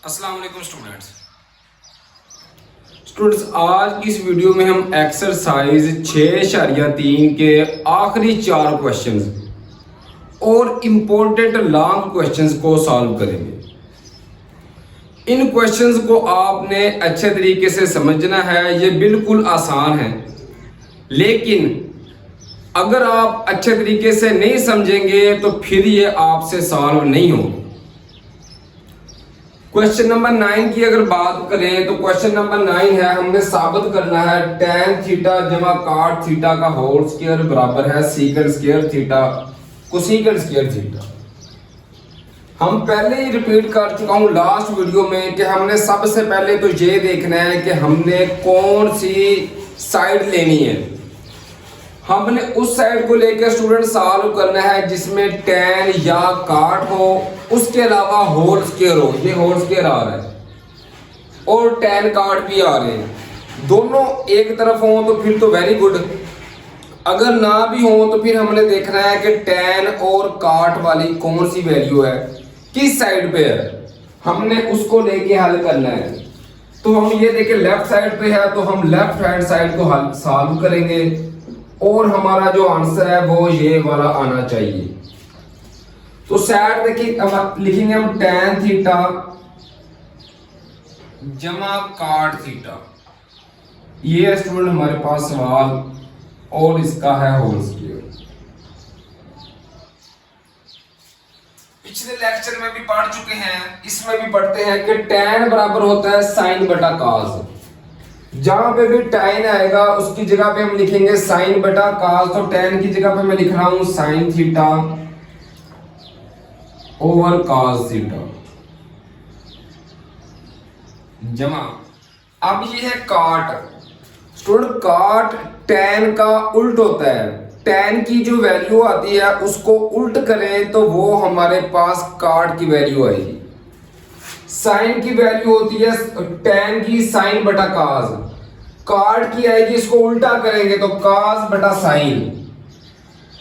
अस्सलाम वालेकुम स्टूडेंट्स, आज की इस वीडियो में हम एक्सरसाइज 6.3 के आखिरी 4 क्वेश्चंस और इम्पोर्टेंट लॉन्ग क्वेश्चंस को सॉल्व करेंगे। इन क्वेश्चंस को आपने अच्छे तरीके से समझना है। ये बिल्कुल आसान है, लेकिन अगर आप अच्छे तरीके से नहीं समझेंगे तो फिर ये आपसे सॉल्व नहीं होंगे। क्वेश्चन नंबर 9 की अगर बात करें तो क्वेश्चन नंबर 9 है, हमने साबित करना है tan थीटा जमा cot थीटा का होल स्क्वायर बराबर है secant square theta cosecant square theta. हम पहले ही रिपीट कर चुका हूं लास्ट वीडियो में कि हमने सबसे पहले तो ये देखना है कि हमने कौन सी साइड लेनी है। हमने उस साइड को लेकर स्टूडेंट सॉल्व करना है जिसमें tan या cot हो, उसके अलावा होल स्क्वायर हो। ये होल स्क्वायर आ रहा है और tan cot भी आ रहे हैं, दोनों एक तरफ हो तो फिर तो वेरी गुड। अगर ना भी हो तो फिर हमने देखना है कि tan और cot वाली कौन सी वैल्यू है, किस साइड पे है, हमने उसको लेके हल करना है। तो हम ये देखें लेफ्ट साइड पे है तो हम लेफ्ट हैंड साइड को हल सॉल्व करेंगे और हमारा जो आंसर है वो ये वाला आना चाहिए। तो साइड देखिए लिखेंगे हम tan थीटा जमा cot थीटा। ये है स्टूडेंट हमारे पास सवाल और इसका है होल स्क्वायर। पिछले लेक्चर में भी पढ़ चुके हैं, इसमें भी पढ़ते हैं कि tan बराबर होता है sin बटा cos। जहां पे भी tan आएगा उसकी जगह पे हम लिखेंगे sin बटा cos। तो tan की जगह पे मैं लिख रहा हूं sin theta over cos theta जमा, अब ये है cot। स्टूडेंट cot tan का उल्ट होता है। tan की जो वैल्यू आती है उसको उल्ट करें तो वो हमारे पास cot की वैल्यू आएगी। sin की वैल्यू होती है tan की sin बटा cos, cot की आएगी, इसको उल्टा करेंगे तो cos बटा sin।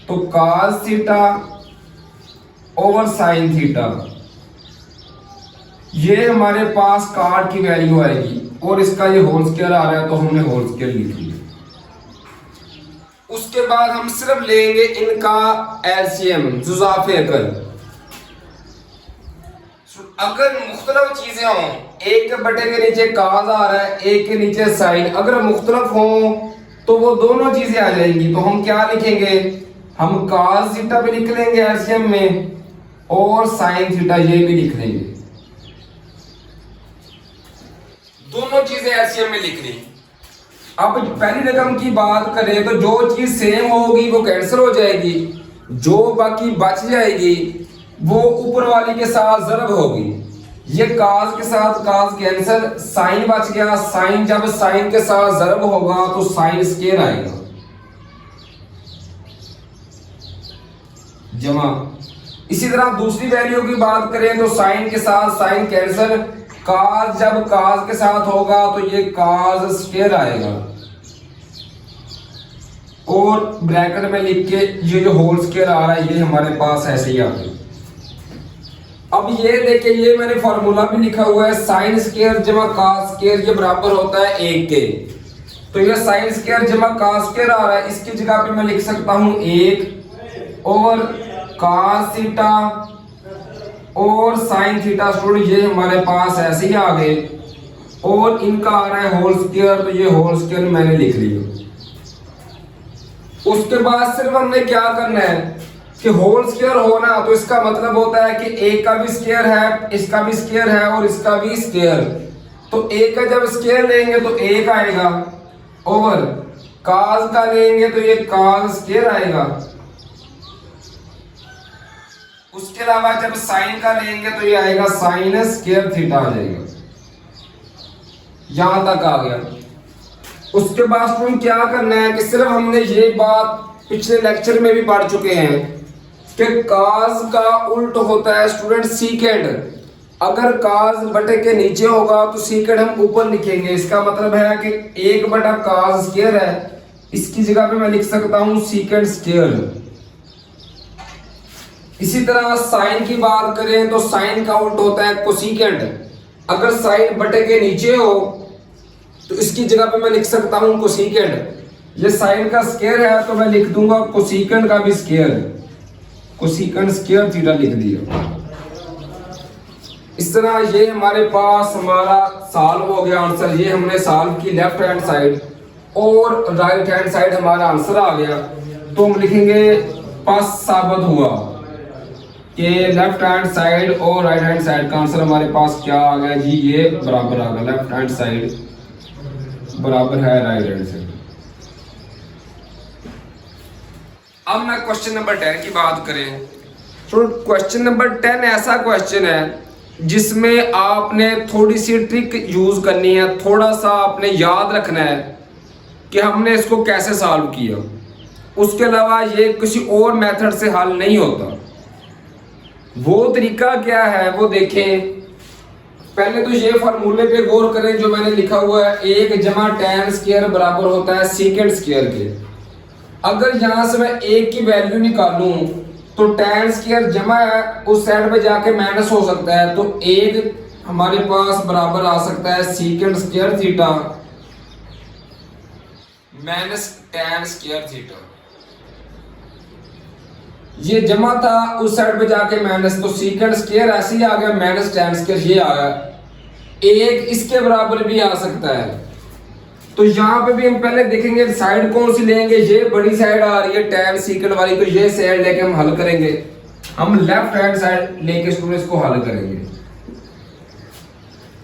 तो cos theta over sin theta, ये हमारे पास cot की वैल्यू आएगी और इसका ये होल स्क्वायर आ रहा है तो हमने होल स्क्वायर लिख लिया। उसके बाद हम सिर्फ लेंगे इनका एलसीएम जुज़ाफ़े अकल। अगर मुख्तलिफ चीजें हों, एक के बटे के नीचे cos आ रहा है, एक के नीचे sin, अगर मुख्तलिफ हों तो वो दोनों चीजें आ जाएंगी। तो हम क्या लिखेंगे, हम cos थीटा भी लिख लेंगे एलसीएम में और sin थीटा ये भी लिख लेंगे। दोनों चीजें एलसीएम में लिख ली। अब पहली रकम की बात करें तो जो चीज सेम होगी वो कैंसिल हो जाएगी, जो बाकी बच जाएगी वो ऊपर वाली के साथ ज़रब होगी। ये cos के साथ cos कैंसिल, sin बच गया, sin जब sin के साथ ज़रब होगा तो sin स्क्वायर आएगा जमा। इसी तरह दूसरी वैल्यू की बात करें तो sin के साथ sin कैंसिल, cos जब cos के साथ होगा तो ये cos स्क्वायर आएगा और ब्रैकेट में लिख के ये जो होल स्क्वायर आ रहा है ये हमारे पास ऐसे ही आ गया। अब ये देखिए, ये मैंने फॉर्मूला भी लिखा हुआ है sin स्क्वायर जमा cos स्क्वायर, ये बराबर होता है 1 के। तो ये sin स्क्वायर जमा cos स्क्वायर आ रहा है, इसकी जगह पे मैं लिख सकता हूं 1 ओवर cos थीटा और sin थीटा। स्टूडेंट ये हमारे पास ऐसे ही आ गए और इनका आ रहा है होल स्क्वायर, तो ये होल स्क्वायर मैंने लिख लिया। उसके बाद सिर्फ हमने क्या करना है कि होल स्क्वायर होना तो इसका मतलब होता है कि एक का भी स्क्वायर है, इसका भी स्क्वायर है और इसका भी स्क्वायर। तो एक का जब स्क्वायर लेंगे तो 1 आएगा ओवर cos का लेंगे तो ये cos स्क्वायर आएगा। उसके अलावा जब sin का लेंगे तो ये आएगा sin स्क्वायर थीटा आ जाएगा। यहां तक आ गया। उसके बाद हम क्या करना है कि सिर्फ हमने ये बात पिछले लेक्चर में भी पढ़ चुके हैं कि cos का उल्ट होता है स्टूडेंट सीकेंड। अगर cos बटे के नीचे होगा तो सीकेंड हम ऊपर लिखेंगे। इसका मतलब है कि 1 बटा cos स्क्वायर है, इसकी जगह पे मैं लिख सकता हूं सीकेंड स्क्वायर। इसी तरह sin की बात करें तो sin का उल्ट होता है कोसीकेंड। अगर साइन बटे के नीचे हो तो इसकी जगह पे मैं लिख सकता हूं कोसिकेंड। ये साइन का स्क्वायर है तो मैं लिख दूंगा कोसिकेंड का भी स्क्वायर, कोसिकेंड स्क्वायर थीटा लिख दिया। इस तरह ये हमारे पास हमारा सॉल्व हो गया आंसर। ये हमने सॉल्व की लेफ्ट हैंड साइड और राइट हैंड साइड हमारा आंसर आ गया। तो हम लिखेंगे पास साबित हुआ कि लेफ्ट हैंड साइड और राइट हैंड साइड का आंसर हमारे पास क्या आ गया जी, ये बराबर आ गया। लेफ्ट हैंड साइड बराबर है राइट हैंड साइड। अब मैं क्वेश्चन नंबर 10 की बात करें तो क्वेश्चन नंबर 10 ऐसा क्वेश्चन है जिसमें आपने थोड़ी सी ट्रिक यूज करनी है, थोड़ा सा आपने याद रखना है कि हमने इसको कैसे सॉल्व किया। उसके अलावा ये किसी और मेथड से हल नहीं होता। वो तरीका क्या है वो देखें। पहले तो ये फार्मूले पे गौर करें जो मैंने लिखा हुआ है, 1 जमा tan स्क्वायर बराबर होता है सेकेंड स्क्वायर के। अगर यहां से मैं 1 की वैल्यू निकालूं तो tan स्क्वायर जमा है उस साइड पे जाके माइनस हो सकता है, तो 1 हमारे पास बराबर आ सकता है second square theta minus tan square theta. ये जमा था उस साइड पे जाके माइनस, तो सेकंड स्क्वायर ऐसे ही आ गया माइनस tan स्क्वायर ये आ गया। 1 इसके बराबर भी आ सकता है। तो यहाँ पे भी हम पहले देखेंगे साइड कौन सी लेंगे। ये बड़ी साइड आ रही है tan सेकंड वाली, तो ये साइड लेके हम हल करेंगे। हम लेफ्ट हैंड साइड लेके स्टूडेंट्स को हल करेंगे।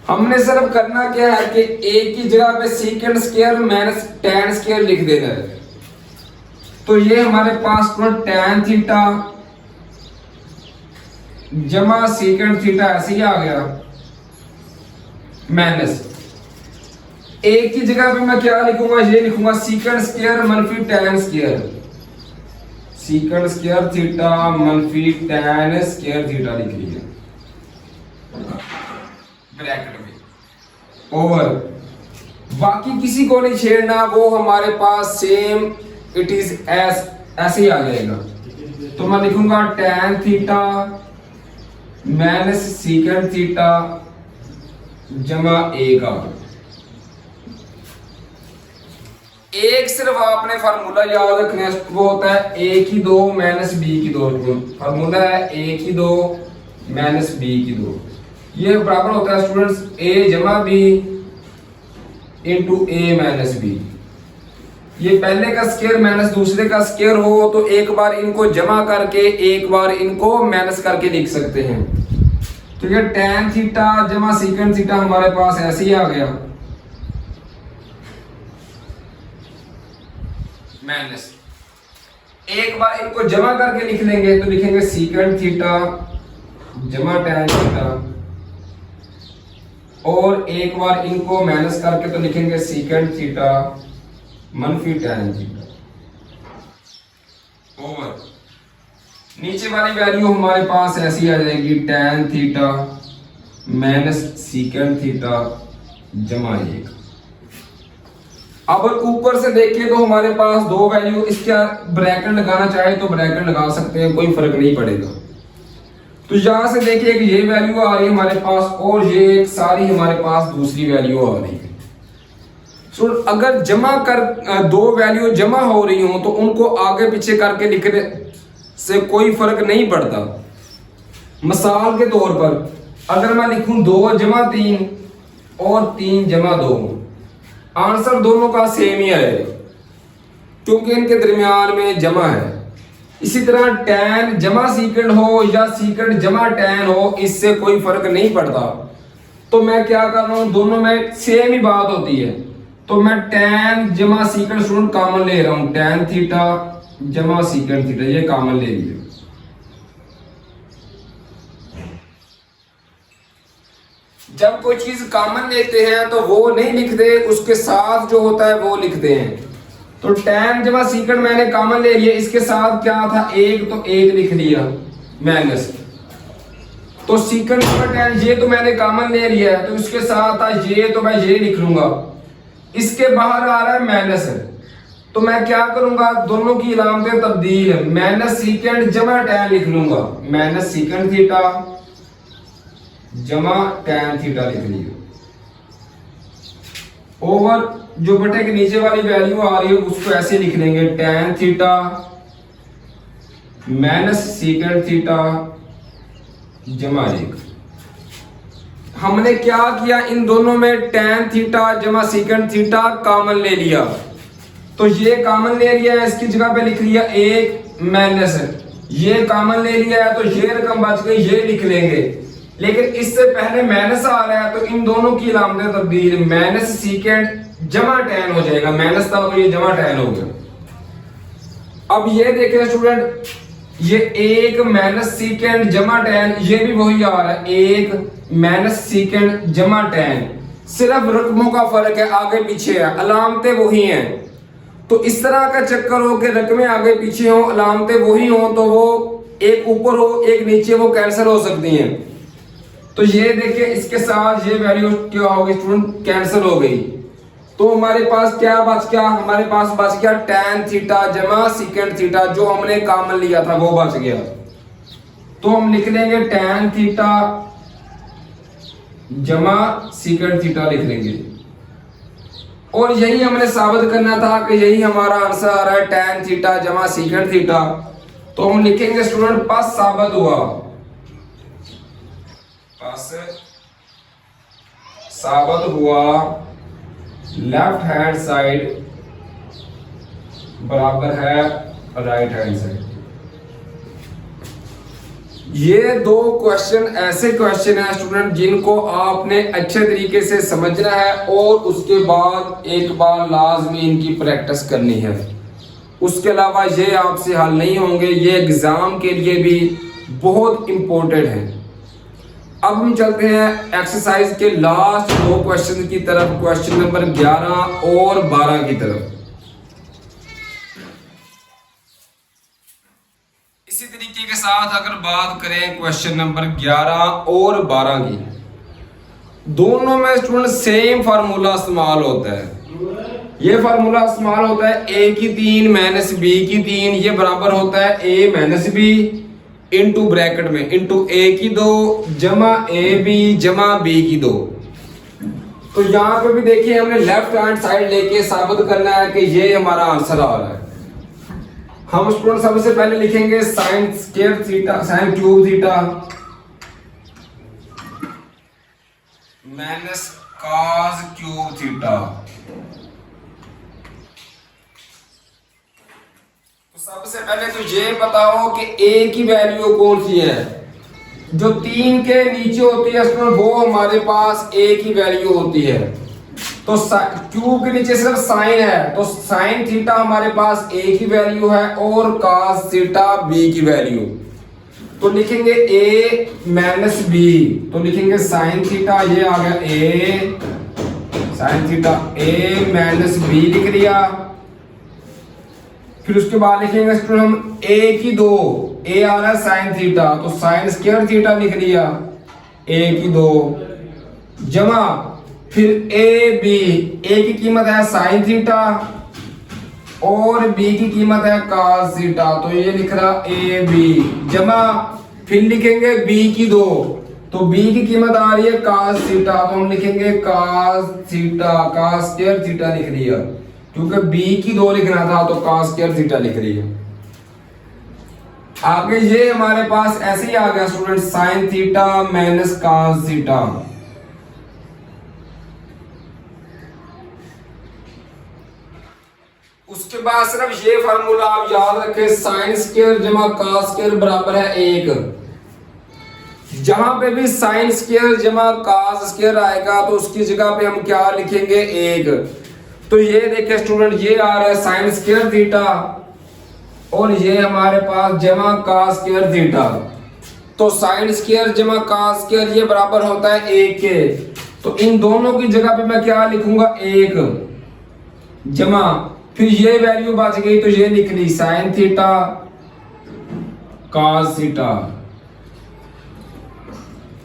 हमने सिर्फ करना क्या है कि 1 की जगह पे second square minus tan square लिख देना है। तो ये हमारे पास tan थीटा जमा सेकंड थीटा ऐसे ही आ गया माइनस 1 की जगह पे मैं क्या लिखूंगा, ये लिखूंगा सेकंड स्क्वायर मनफी tan square, second square theta मनफी tan स्क्वायर थीटा लिख लिया ब्रैकेट में। और बाकी किसी को नहीं छेड़ना, वो हमारे पास सेम इट इज एस ऐसे ही आ जाएगा। तो मैं लिखूंगा tan theta minus second theta जमा 1 एक सिर्फ आपने फार्मूला याद रखना है, वो होता है a की 2 माइनस b की 2। फार्मूला है a की 2 माइनस b की 2। ये बराबर होता है स्टूडेंट्स a जमा b into a minus b। ये पहले का स्क्वायर माइनस दूसरे का स्क्वायर हो तो एक बार इनको जमा करके एक बार इनको माइनस करके लिख सकते हैं। तो ये tan थीटा जमा सेकंड थीटा हमारे पास ऐसे ही आ गया माइनस। एक बार इनको जमा करके लिख लेंगे तो लिखेंगे सेकंड थीटा जमा tan थीटा, और एक बार इनको माइनस करके तो लिखेंगे सेकंड थीटा मनफी tan थीटा। ओवर नीचे वाली वैल्यू हमारे पास ऐसी आ जाएगी tan theta minus second theta जमा 1। अब ऊपर से देखें तो हमारे पास दो वैल्यू, इसका ब्रैकेट लगाना चाहे तो ब्रैकेट लगा सकते हैं, कोई फर्क नहीं पड़ेगा। तो यहां से देखिए कि ये वैल्यू आ रही है हमारे पास और ये एक सारी हमारे पास दूसरी वैल्यू आ रही है। सो अगर जमा कर दो वैल्यू जमा हो रही हो तो उनको आगे पीछे करके लिखने से कोई फर्क नहीं पड़ता। मिसाल के तौर पर अगर मैं लिखूं 2 जमा 3 और 3 जमा 2, आंसर दोनों का सेम ही आएगा क्योंकि इनके दरमियान में जमा है। इसी तरह tan जमा सीकेंड हो या सीकेंड जमा tan हो, इससे कोई फर्क नहीं पड़ता। तो मैं क्या कर रहा हूं, दोनों में सेम ही बात होती है। तो मैं tan जमा सीकेंड स्टूडेंट कॉमन ले रहा हूं, tan थीटा जमा सीकेंड थीटा, ये कॉमन ले लिया। जब कोई चीज कॉमन लेते हैं तो वो नहीं लिखते, उसके साथ जो होता है वो लिखते हैं। तो tan जमा सीकेंड मैंने कॉमन ले लिया, इसके साथ क्या था 1, तो 1 लिख लिया माइनस। तो सीकेंड जमा tan ये तो मैंने कॉमन ले लिया है, तो इसके साथ था ये, तो मैं ये लिख लूंगा। इसके बाहर आ रहा है माइनस, तो मैं क्या करूंगा, दोनों की इलामतें तब्दील है, माइनस सीकेंड जमा tan लिख लूंगा, माइनस सीकेंड थीटा जमा tan थीटा लिख लिया, ओवर जो बटे के नीचे वाली वैल्यू आ रही है उसको ऐसे लिख लेंगे tan theta minus secant theta जमा 1। हमने क्या किया, इन दोनों में tan थीटा जमा सीकेंड थीटा कॉमन ले लिया, तो ये कॉमन ले लिया है, इसकी जगह पे लिख लिया 1 माइनस, ये कॉमन ले लिया है तो ये रकम बच गई, ये लिख लेंगे। लेकिन इससे पहले माइनस आ रहा है तो इन दोनों की अलामतें तब्दील, माइनस सीकेंड जमा tan हो जाएगा, माइनस था तो ये जमा tan हो गया। अब ये देखें स्टूडेंट, ये 1 माइनस सीकेंड जमा tan, ये भी वही आ रहा है 1 माइनस सीकेंड जमा tan, सिर्फ रकमों का फर्क है, आगे पीछे है, अलामतें वही हैं। तो इस तरह का चक्कर हो कि रकमें आगे पीछे हो, अलामतें वही हो, तो वो एक ऊपर हो एक नीचे, वो कैंसिल हो सकती हैं। तो ये देखिए इसके साथ ये वैल्यू क्या हो गई स्टूडेंट, कैंसिल हो गई। तो हमारे पास क्या बच गया, हमारे पास बच गया tan थीटा जमा सीकेंड थीटा, जो हमने कॉमन लिया था वो बच गया। तो हम लिख लेंगे tan थीटा जमा सीकेंड थीटा लिख लेंगे, और यही हमने साबित करना था कि यही हमारा आंसर आ रहा है tan थीटा जमा सीकेंड थीटा। तो हम लिखेंगे स्टूडेंट पास साबित हुआ, पास साबित हुआ लेफ्ट हैंड साइड बराबर है राइट हैंड साइड। ये दो क्वेश्चन ऐसे क्वेश्चन है स्टूडेंट जिनको आपने अच्छे तरीके से समझना है और उसके बाद एक बार लाजमी इनकी प्रैक्टिस करनी है। उसके अलावा ये आपसे हल नहीं होंगे, ये एग्जाम के लिए भी बहुत इंपॉर्टेंट है। अब हम चलते हैं एक्सरसाइज के लास्ट दो क्वेश्चन की तरफ, क्वेश्चन नंबर 11 और 12 की तरफ। इसी तरीके के साथ अगर बात करें क्वेश्चन नंबर 11 और 12 की, दोनों में स्टूडेंट सेम फार्मूला इस्तेमाल होता है। ये फार्मूला इस्तेमाल होता है a की 3 माइनस b की 3, ये बराबर होता है a minus b into bracket में इंटू a की 2 जमा ab जमा b की 2। तो यहाँ पे भी देखिए हमने लेफ्ट हैंड साइड लेके साबित करना है कि ये हमारा आंसर आ रहा है। हम स्टूडेंट सबसे पहले लिखेंगे sign square theta sine cube theta minus cos cube theta. तो सबसे पहले तो ये बताओ कि a की वैल्यू कौन सी है, जो 3 के नीचे होती है स्टूडेंट वो हमारे पास a की वैल्यू होती है। तो क्यूब के नीचे सिर्फ साइन है, तो साइन थीटा हमारे पास a की वैल्यू है और cos थीटा b की वैल्यू। तो लिखेंगे a माइनस b, तो लिखेंगे साइन थीटा, ये आ गया a sine theta a minus b लिख लिया। फिर उसके बाद लिखेंगे स्टूडेंट हम a की 2, a आ रहा है साइन थीटा, तो साइन स्क्वायर थीटा लिख लिया a की 2 जमा फिर a की कीमत है साइन थीटा और b की कीमत है cos थीटा, तो ये लिख रहा a b जमा फिर लिखेंगे b की 2, तो b की कीमत आ रही है cos थीटा, तो हम लिखेंगे cos theta cos square theta लिख लिया, क्योंकि b की 2 लिखना था तो cos स्क्वायर थीटा लिख लिया। आगे ये हमारे पास ऐसे ही आ गया student sine theta minus cos theta. उसके बाद सिर्फ ये फार्मूला आप याद रखें, साइन स्क्वायर जमा cos स्क्वायर बराबर है 1। जहां पे भी साइन स्क्वायर जमा cos स्क्वायर आएगा तो उसकी जगह पे हम क्या लिखेंगे 1। तो ये देखिए स्टूडेंट, ये आ रहा है साइन स्क्वायर थीटा और ये हमारे पास जमा cos स्क्वायर थीटा। तो साइन स्क्वायर जमा cos स्क्वायर ये बराबर होता है 1 के, तो इन दोनों की जगह पे मैं क्या लिखूंगा 1 जमा फिर ये वैल्यू बच गई तो ये लिख ली साइन थीटा cos थीटा।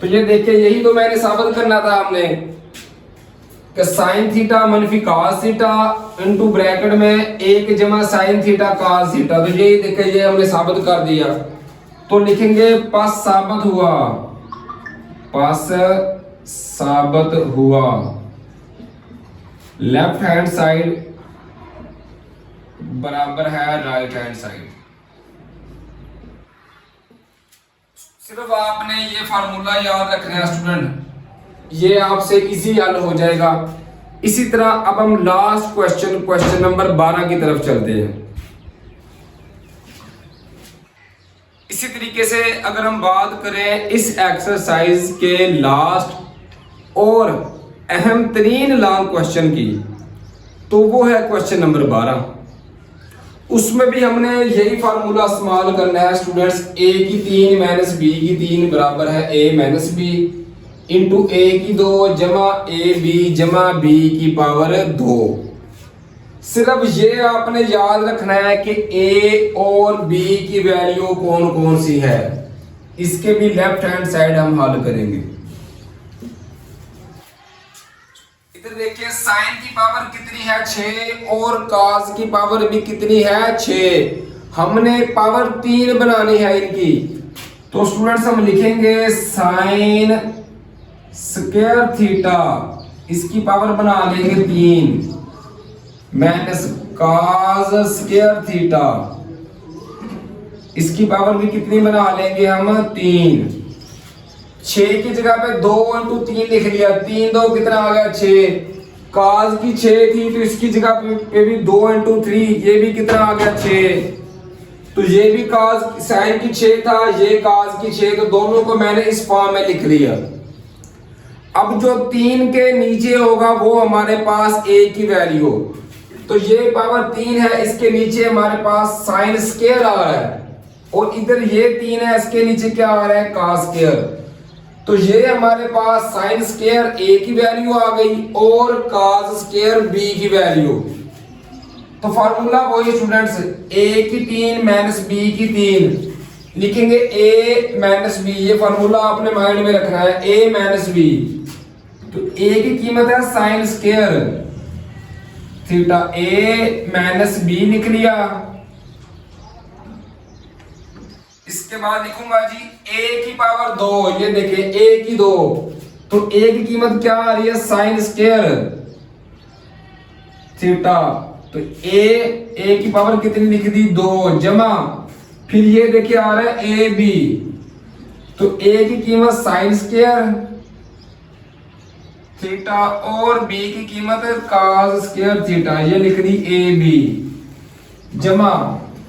तो ये देखिए यही तो मैंने साबित करना था हमने कि साइन थीटा मनफी cos थीटा इनटू ब्रैकेट में 1 जमा साइन थीटा cos थीटा। तो यही देखिए ये हमने साबित कर दिया। तो लिखेंगे पास साबित हुआ, पास साबित हुआ। लेफ्ट हैंड साइड बराबर है राइट हैंड साइड। सिर्फ आपने ये फार्मूला याद रखना है स्टूडेंट, ये आपसे इजी हल हो जाएगा। इसी तरह अब हम लास्ट क्वेश्चन नंबर 12 की तरफ चलते हैं। इसी तरीके से अगर हम बात करें इस एक्सरसाइज के लास्ट और अहम तरीन लॉन्ग क्वेश्चन की, तो वो है क्वेश्चन नंबर 12। उसमें भी हमने यही फार्मूला इस्तेमाल करना है स्टूडेंट्स। a की 3 माइनस b की 3 बराबर है a minus B into a की 2 जमा ए बी जमा b की पावर 2। सिर्फ ये आपने याद रखना है कि a और b की वैल्यू कौन कौन सी है। इसके भी लेफ्ट हैंड साइड हम हल करेंगे। इधर देखिए साइन की पावर कितनी है 6 और कॉस की पावर भी कितनी है 6। हमने पावर 3 बनानी है इनकी, तो स्टूडेंट्स हम लिखेंगे साइन स्क्वायर थीटा, इसकी पावर बना लेंगे 3 माइनस कॉस स्क्वायर थीटा, इसकी पावर भी कितनी बना लेंगे हम 3। 6 की जगह पे 2 इंटू 3 लिख लिया, 3 2 कितना आ गया 6। काज की 6 थी तो इसकी जगह पे भी 2 इंटू 3, ये भी कितना आ गया 6। तो ये भी काज साइन की 6 था, ये काज की 6, तो दोनों को मैंने इस फॉर्म में लिख लिया। अब जो 3 के नीचे होगा वो हमारे पास a की वैल्यू, तो ये पावर 3 है, इसके नीचे हमारे पास साइन स्क्वायर आ रहा है और इधर ये 3 है, इसके नीचे क्या आ रहा है कॉस स्क्वायर। तो ये हमारे पास साइन स्क्वायर a की वैल्यू आ गई और कॉस स्क्वायर b की वैल्यू। तो फार्मूला वही स्टूडेंट्स, a की 3 माइनस b की 3 लिखेंगे a माइनस b। ये फार्मूला आपने माइंड में रखना है, a माइनस b। तो a की कीमत है sine square theta, a minus b लिख लिया। इसके बाद लिखूंगा जी a की पावर 2, ये देखिए a की 2, तो a की कीमत क्या आ रही है साइन स्क्वायर थीटा, तो a की पावर कितनी लिख दी 2 जमा, फिर ये देखिए आ रहा है ए बी, तो a की कीमत साइन स्क्वायर थीटा और b की कीमत कॉस स्क्वायर थीटा, ये लिख दी ए बी जमा,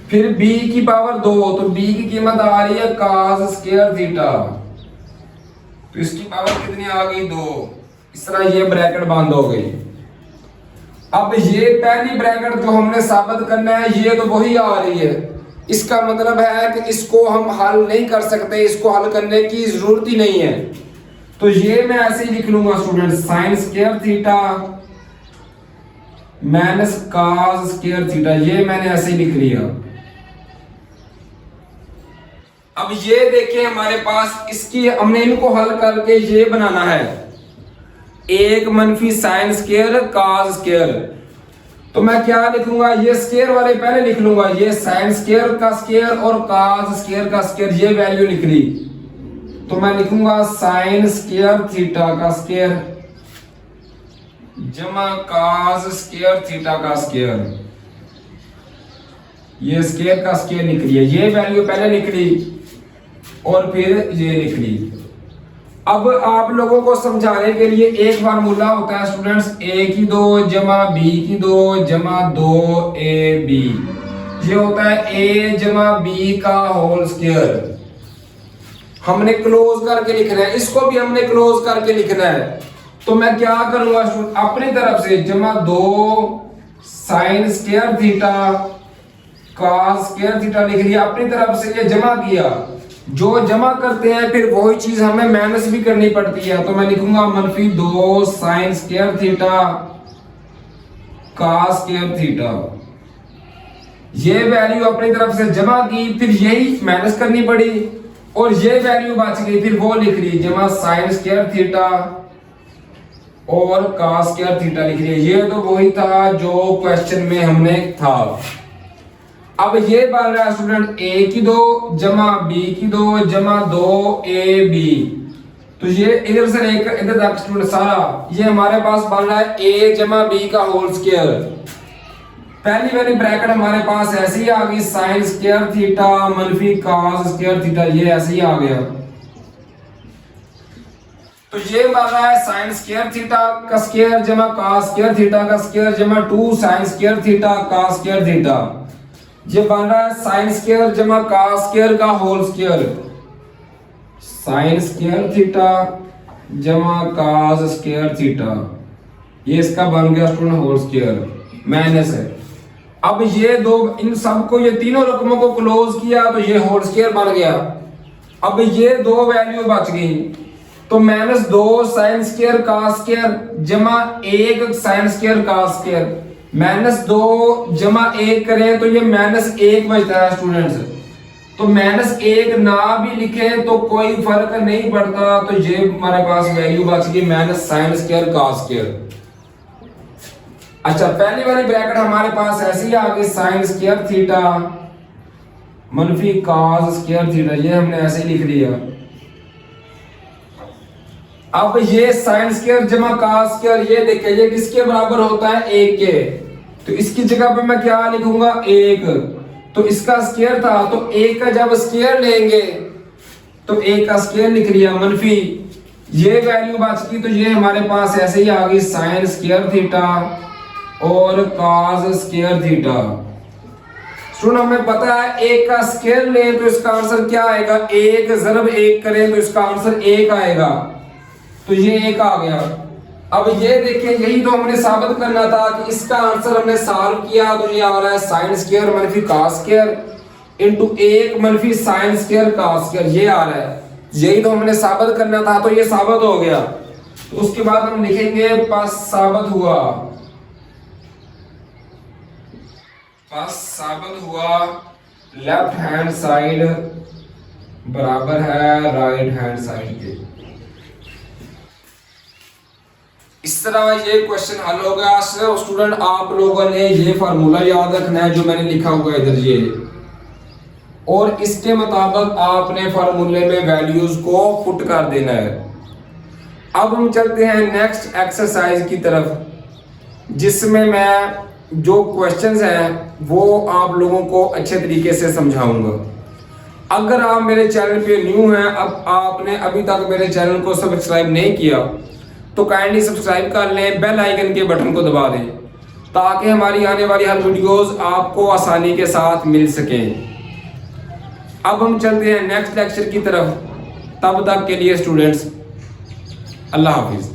फिर b की पावर 2, तो b की कीमत आ रही है कॉस स्क्वायर थीटा, तो इसकी पावर कितनी आ गई 2। इस तरह ये ब्रैकेट बंद हो गई। अब ये पहली ब्रैकेट जो हमने साबित करना है ये तो वही आ रही है, इसका मतलब है कि इसको हम हल नहीं कर सकते, इसको हल करने की जरूरत ही नहीं है। तो ये मैं ऐसे ही लिख लूंगा student, sign square theta minus cos square theta, ये मैंने ऐसे ही लिख लिया। अब ये देखिए हमारे पास इसकी हमने इनको हल करके ये बनाना है, एक मनफी साइन स्क्वायर कॉस स्क्वायर। तो मैं क्या लिखूंगा, ये स्क्वायर वाले पहले लिख लूंगा, ये साइन स्क्वायर का स्क्वायर और कॉस स्क्वायर का स्क्वायर, ये वैल्यू लिख ली। तो मैं लिखूंगा साइन स्क्वायर थीटा का स्क्वायर जमा कॉस स्क्वायर थीटा का स्क्वायर, ये स्क्वायर का स्क्वायर लिख लिया, ये वैल्यू पहले लिख ली और फिर ये लिख ली। अब आप लोगों को समझाने के लिए एक फार्मूला होता है स्टूडेंट्स, a की 2 जमा b की 2 जमा 2ab, ये होता है a जमा b का होल स्क्वायर। हमने क्लोज करके लिखना है, इसको भी हमने क्लोज करके लिखना है। तो मैं क्या करूंगा अपनी तरफ से जमा 2 sine square theta cos square theta लिख लिया, अपनी तरफ से ये जमा किया। जो जमा करते हैं फिर वही चीज हमें माइनस भी करनी पड़ती है, तो मैं लिखूंगा मनफी 2 sine square theta cos square theta, ये वैल्यू अपनी तरफ से जमा की, फिर यही माइनस करनी पड़ी और ये वैल्यू बच गई, फिर वो लिख ली जमा साइन स्क्वायर थीटा और कॉस स्क्वायर थीटा लिख लिया। ये तो वही था जो क्वेश्चन में हमने था। अब ये बन रहा है स्टूडेंट a की 2 जमा b की 2 जमा 2ab, तो ये इधर से एक इधर तक स्टूडेंट सारा ये हमारे पास बन रहा है a जमा b का होल स्क्वायर। पहली वाली ब्रैकेट हमारे पास ऐसे ही आ गई साइन स्क्वायर थीटा मनफी कॉस स्क्वायर थीटा, ये ऐसे ही आ गया। तो ये बन रहा है साइन स्क्वायर थीटा का स्क्वायर जमा कॉस स्क्वायर थीटा का स्क्वायर जमा 2 sine square theta cos square theta. ये बन रहा है साइन स्क्वायर जमा कॉस स्क्वायर का whole square, sine square theta जमा कॉस स्क्वायर थीटा, ये इसका बन गया स्टूडेंट होल स्क्वायर माइनस है। अब ये दो इन सबको ये तीनों रकमों को क्लोज किया तो ये होल स्क्वायर बन गया। अब ये दो वैल्यू बच गई तो -2 साइन स्क्वायर कॉस स्क्वायर जमा 1 साइन स्क्वायर कॉस स्क्वायर, -2 जमा 1 करें तो ये -1 बचता है स्टूडेंट्स। तो -1 ना भी लिखे तो कोई फर्क नहीं पड़ता, तो ये हमारे पास वैल्यू बच गई साइन स्क्वायर कॉस स्क्वायर। अच्छा पहली वाली ब्रैकेट हमारे पास ऐसी आ गई साइन स्क्वायर थीटा मनफी कॉस स्क्वायर थीटा, ये हमने ऐसे ही लिख लिया। अब ये साइन स्क्वायर जमा कॉस स्क्वायर ये देखिए ये किसके बराबर होता है 1 के, तो इसकी जगह पे मैं क्या लिखूंगा 1, तो इसका स्क्वायर था तो 1 का जब स्क्वायर लेंगे तो 1 का स्क्वायर लिख लिया मनफी ये वैल्यू बच गई। तो ये हमारे पास ऐसे ही आ गई साइन स्क्वायर थीटा और कॉस स्क्वायर थीटा। स्टूडेंट हमें पता है 1 का स्क्वायर लें तो इसका आंसर क्या आएगा, 1 ज़रब 1 करें तो इसका आंसर 1 आएगा, तो ये 1 आ गया। अब ये देखिए यही तो हमने साबित करना था कि इसका आंसर हमने सॉल्व किया तो ये आ रहा है साइन स्क्वायर मनफी कॉस स्क्वायर इनटू 1 मनफी साइन स्क्वायर कॉस स्क्वायर, ये आ रहा है। यही तो हमने साबित करना था तो ये साबित हो गया। तो उसके बाद हम लिखेंगे बस साबित हुआ, बस साबित हुआ लेफ्ट हैंड साइड बराबर है राइट हैंड साइड के। इस तरह ये क्वेश्चन हल होगा। सिर्फ स्टूडेंट आप लोगों ने ये फार्मूला याद रखना है जो मैंने लिखा हुआ है इधर ये, और इसके मुताबिक आपने फार्मूले में वैल्यूज को पुट कर देना है। अब हम चलते हैं नेक्स्ट एक्सरसाइज की तरफ, जिसमें मैं जो क्वेश्चंस हैं वो आप लोगों को अच्छे तरीके से समझाऊंगा। अगर आप मेरे चैनल पे न्यू हैं, अब आपने अभी तक मेरे चैनल को सब्सक्राइब नहीं किया तो काइंडली सब्सक्राइब कर लें, बेल आइकन के बटन को दबा दें ताकि हमारी आने वाली हर वीडियोस आपको आसानी के साथ मिल सकें। अब हम चलते हैं नेक्स्ट लेक्चर की तरफ, तब तक के लिए स्टूडेंट्स अल्लाह हाफिज।